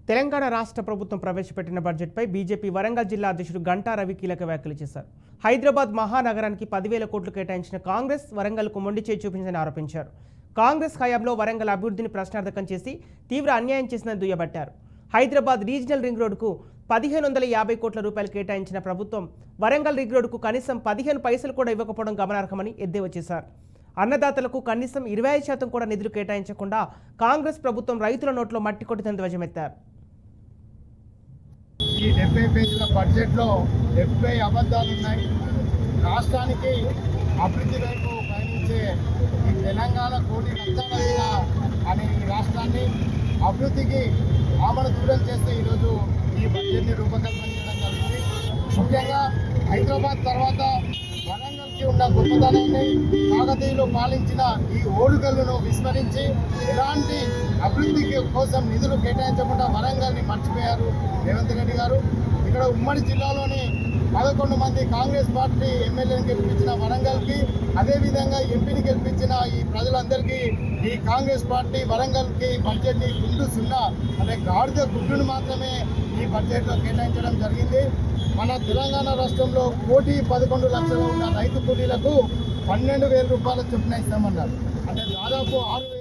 తెలంగాణ రాష్ట్ర ప్రభుత్వం ప్రవేశపెట్టిన బడ్జెట్పై బీజేపీ వరంగల్ జిల్లా అధ్యక్షుడు గంటా రవి కీలక వ్యాఖ్యలు చేశారు. హైదరాబాద్ మహానగరానికి 10,000 కోట్లు కేటాయించిన కాంగ్రెస్ వరంగల్కు మొండి చేయి చూపించిందని ఆరోపించారు. కాంగ్రెస్ హయాంలో వరంగల్ అభివృద్ధిని ప్రశ్నార్థకం చేసి తీవ్ర అన్యాయం చేసిందని దుయ్యబట్టారు. హైదరాబాద్ రీజనల్ రింగ్ రోడ్డుకు 1,550 కోట్ల రూపాయలు కేటాయించిన ప్రభుత్వం వరంగల్ రింగ్ రోడ్డుకు కనీసం 15 పైసలు కూడా ఇవ్వకపోవడం గమనార్హమని ఎద్దేవా చేశారు. అన్నదాతలకు కనీసం 25% కూడా నిధులు కేటాయించకుండా కాంగ్రెస్ ప్రభుత్వం రైతుల నోట్లో మట్టి కొట్టిందని ధ్వజమెత్తారు. ఈ 70 పేజీల బడ్జెట్లో 70 అబద్ధాలు ఉన్నాయి. రాష్ట్రానికి అభివృద్ధి వైపు పయనించే ఈ తెలంగాణ కోటి రత్నాల అనే ఈ రాష్ట్రాన్ని అభివృద్ధికి ఆమను దూరం చేస్తే ఈరోజు ఈ బడ్జెట్ని రూపకల్పన చేయడం జరిగింది. ముఖ్యంగా హైదరాబాద్ తర్వాత వరంగల్కి ఉన్న గొప్పతనాన్ని కాకతీయులు పాలించిన ఈ ఓడుగల్లును విస్మరించి ఎలాంటి అభివృద్ధి కోసం నిధులు కేటాయించకుండా వరంగల్ని మర్చిపోయారు రేవంత్ రెడ్డి గారు. ఇక్కడ ఉమ్మడి జిల్లాలోని 11 మంది కాంగ్రెస్ పార్టీ ఎమ్మెల్యేని గెలిపించిన వరంగల్కి, అదేవిధంగా ఎంపీని గెలిపించిన ఈ ప్రజలందరికీ ఈ కాంగ్రెస్ పార్టీ వరంగల్కి బడ్జెట్ని గుండు సున్నా అంటే గాడిద గుడ్డును మాత్రమే ఈ బడ్జెట్లో కేటాయించడం జరిగింది. మన తెలంగాణ రాష్ట్రంలో 1,11,00,000 ఉన్న రైతు కూలీలకు 12,000 రూపాయల చొప్పున ఇస్తామన్నారు. అంటే దాదాపు 6,000